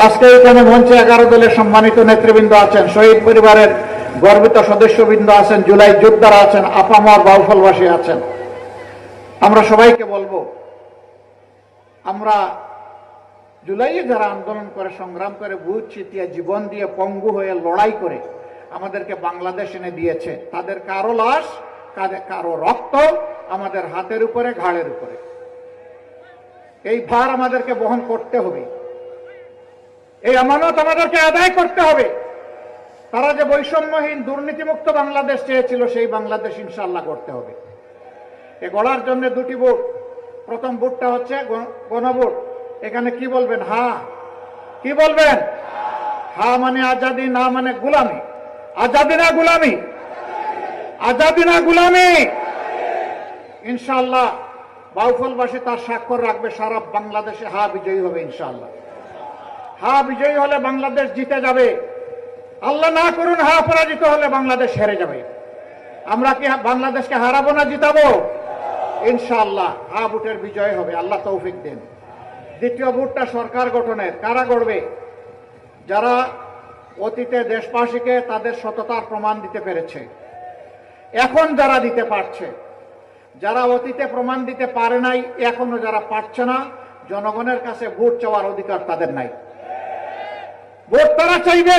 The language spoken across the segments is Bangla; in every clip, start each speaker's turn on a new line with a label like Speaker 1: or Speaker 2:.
Speaker 1: আজকে এখানে মঞ্চে 11 দলের সম্মানিত নেতৃবৃন্দ আছেন, শহীদ পরিবারের গর্বিত সদস্যবৃন্দ আছেন, জুলাই যোদ্ধারা আছেন, আপামর বাউফলবাসী আছেন। আমরা সবাইকে বলবো, আমরা জুলাইয়ে যারা আন্দোলন করে, সংগ্রাম করে, বুঝ চিতিয়ে, জীবন দিয়ে, পঙ্গু হয়ে লড়াই করে আমাদেরকে বাংলাদেশ এনে দিয়েছে, তাদের কারো লাশ, কারো রক্ত আমাদের হাতের উপরে, ঘাড়ের উপরে। এই ভার আমাদেরকে বহন করতে হবে, এই আমানত আমাদেরকে আদায় করতে হবে। তারা যে বৈষম্যহীন দুর্নীতিমুক্ত বাংলাদেশ চেয়েছিল, সেই বাংলাদেশ ইনশাআল্লাহ করতে হবে। এ গড়ার জন্য দুটি ভোট। প্রথম ভোটটা হচ্ছে গণভোট। এখানে কি বলবেন? হা। কি বলবেন? হা মানে আজাদি, না মানে গুলামি। আজাদি না গুলামি? আজাদি না গুলামি? ইনশাআল্লাহ বাউফলবাসী তার স্বাক্ষর রাখবে, সারা বাংলাদেশে হা বিজয়ী হবে ইনশাআল্লাহ। হা বিজয়ী হলে বাংলাদেশ জিতে যাবে। আল্লাহ না করুন হা পরাজিত হলে বাংলাদেশ হেরে যাবে। আমরা কি বাংলাদেশকে হারাবো না জিতাবো? ইনশাআল্লাহ হা ভোটের বিজয় হবে, আল্লাহ তৌফিক দেন। দ্বিতীয় ভোটটা সরকার গঠনের। কারা গড়বে? যারা অতীতে দেশবাসীকে তাদের সততার প্রমাণ দিতে পেরেছে, এখন যারা দিতে পারছে। যারা অতীতে প্রমাণ দিতে পারে নাই, এখনো যারা পারছে না, জনগণের কাছে ভোট চাওয়ার অধিকার তাদের নাই। ভোট তারা চাইবে।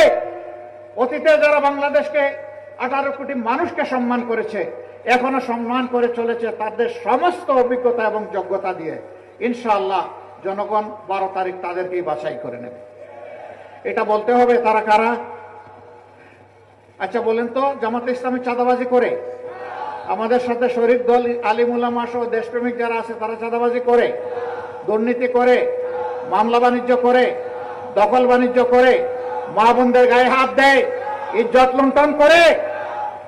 Speaker 1: অতীতে যারা বাংলাদেশকে 18 কোটি মানুষকে সম্মান করেছে, এখনো সম্মান করে চলেছে তাদের সমস্ত অভিজ্ঞতা এবং যোগ্যতা দিয়ে। ইনশাআল্লাহ জনগণ 12 তারিখ তাদেরকেই বাছাই করে নেবে। এটা বলতে হবে। তারা কারা? আচ্ছা বলেন তো, জামাতে ইসলামী চাঁদাবাজি করে? আমাদের সাথে শরীক দল, আলিম উলামা সহ দেশপ্রেমিক যারা আছে তারা চাঁদাবাজি করে, দুর্নীতি করে, মামলা বাণিজ্য করে, দখল বাণিজ্য করে, মা বোনদের গায়ে হাত দেয়, ইজ্জত লুণ্ঠন করে,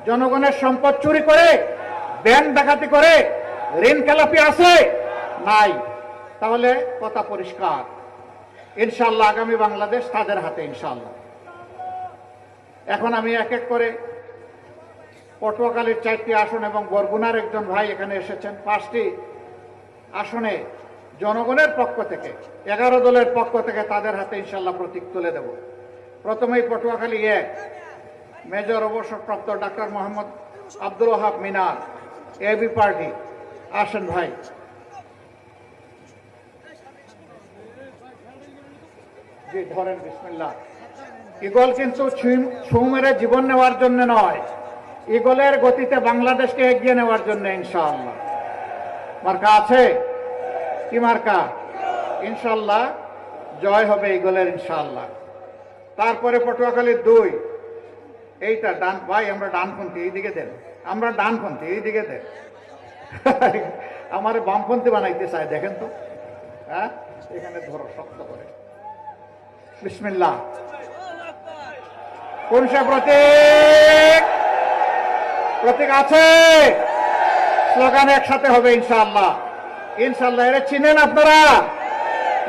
Speaker 1: জনগণের সম্পদ চুরি করে, ব্যাংক ডাকাতি করে, ঋণ খেলাপি আছে? নাই। তাহলে কথা পরিষ্কার, ইনশাআল্লাহ আগামী বাংলাদেশ তাদের হাতে ইনশাআল্লাহ। এখন আমি এক এক করে পটুয়াখালীর 4টি আসন এবং বরগুনার একজন ভাই এখানে এসেছেন, 5টি আসনে জনগণের পক্ষ থেকে 11 দলের পক্ষ থেকে তাদের হাতে ইনশাআল্লাহ প্রতীক তুলে দেব। প্রথমেই পটুয়াখালী 1, মেজর অবসরপ্রাপ্ত ডাক্তার মোহাম্মদ আব্দুল ওয়াহাব মিনার, এবি পার্টি। আসেন ভাই। জি ধরেন, বিসমিল্লাহ। ইগল কিন্তু ছুঁ মেরে জীবন নেওয়ার জন্য নয়, ইগলের গতিতে বাংলাদেশকে এগিয়ে নেওয়ার জন্য ইনশাআল্লাহ। মার্কা আছে? কি মার্কা? ইনশাআল্লাহ জয় হবে ইগলের ইনশাআল্লাহ। তারপরে পটুয়াখালী 2, এইটা ডান ভাই, আমরা ডানপন্থী, এইদিকে দেন। আমরা ডানপন্থী, এইদিকে দেন। আমার বামপন্থী বানাইতে চায়, দেখেন তো। হ্যাঁ, এখানে ধরো শক্ত করে। বিসমিল্লাহ। কোন সে প্রতীক? প্রতীক আছে? স্লোগান একসাথে হবে ইনশাআল্লাহ। ইনশাআল্লাহ। এরা চিনেন আপনারা?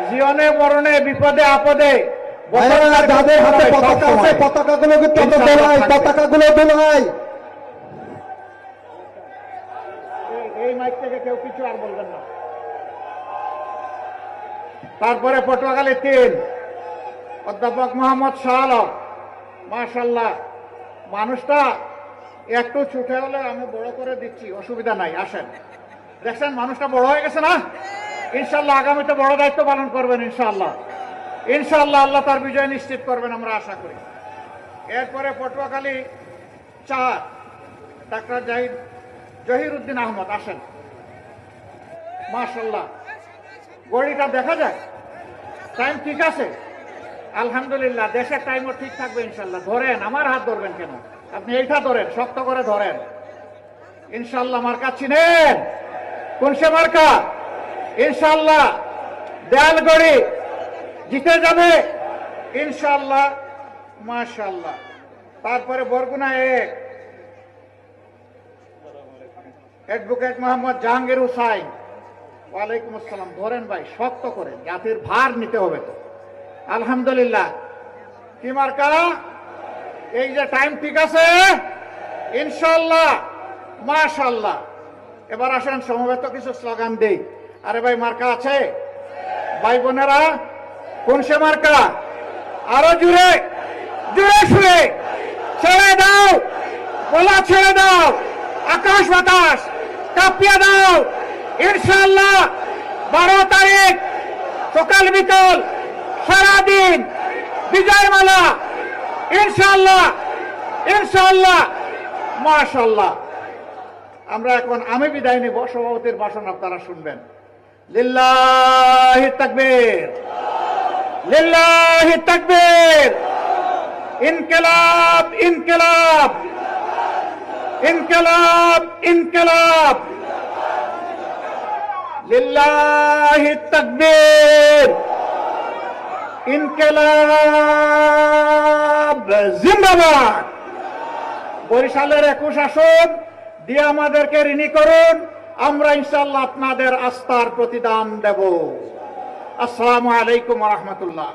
Speaker 1: জীবনে মরণে, বিপদে আপদে
Speaker 2: যাদের হাতে পতাকা আছে, পতাকাগুলোকে দোলাই, পতাকাগুলো দোলাই।
Speaker 1: এই মাইক থেকে কেউ কিছু আর বলবেন না। তারপরে পটুয়াখালী 3, অধ্যাপক মোহাম্মদ শাহ আলম। মাশাআল্লাহ, মানুষটা একটু ছুটে হলে আমি বড় করে দিচ্ছি, অসুবিধা নাই। আসেন, দেখছেন মানুষটা বড় হয়ে গেছে না? ইনশাআল্লাহ আগামীতে বড় দায়িত্ব পালন করবেন ইনশাআল্লাহ। ইনশাআল্লাহ আল্লাহ তার বিজয় নিশ্চিত করবেন, আমরা আশা করি। এরপরে পটুয়াখালী 4, ডাক্তার জহির উদ্দিন আহমদ। আসেন। মাশাআল্লাহ, গড়িটা দেখা যায়? টাইম ঠিক আছে? আলহামদুলিল্লাহ, দেশের টাইমও ঠিক থাকবে ইনশাআল্লাহ। ধরেন, আমার হাত ধরবেন কেন? আপনি এইটা ধরেন, শক্ত করে ধরেন ইনশাআল্লাহ। মার্কা চিনেন? কোন সে মার্কা? ইনশাআল্লাহ দেয়ালগড়ি জিতে যাবে ইনশাআল্লাহ। মাশাআল্লাহ। তারপরে বরগুনা 1, অ্যাডভোকেট মোহাম্মদ জাহাঙ্গীর হুসাইন। ওয়ালাইকুম আসসালাম। ধরেন ভাই, শক্ত করে, জাতির ভার নিতে হবে তো। আলহামদুলিল্লাহ। কি মার্কা? এই যে টাইম ঠিক আছে ইনশাআল্লাহ। মাশাআল্লাহ। এবার আসেন সমবেত কিছু স্লোগান দেই। আরে ভাই, মার্কা আছে? ভাই বোনেরা, কোন সে মার্কা? আরো জুড়ে, জুড়ে সুরে ছেড়ে দাও, গোলা ছেড়ে দাও, আকাশ বাতাস কাঁপিয়ে দাও। ইনশাআল্লাহ 12 তারিখ সকাল বিকাল সারাদিন বিজয় মালা। ইনশাআল্লাহ, ইনশাআল্লাহ, মাশাআল্লাহ। আমরা এখন আমি বিদায় নেব, সভাপতির ভাষণ আপনারা শুনবেন। লিল্লাহি তাকবীর, লিল্লাহি তাকবীর। ইনকিলাব, ইনকিলাব, ইনকিলাব, ইনকিলাব। লিল্লাহি তাকবীর। ইনকিলাব জিন্দাবাদ। বরিশালের 21 আসন দিয়ে আমাদেরকে ঋণী করুন, আমরা ইনশাআল্লাহ আপনাদের আস্থার প্রতিদান দেব। আসসালামু আলাইকুম ওয়া রাহমাতুল্লাহ।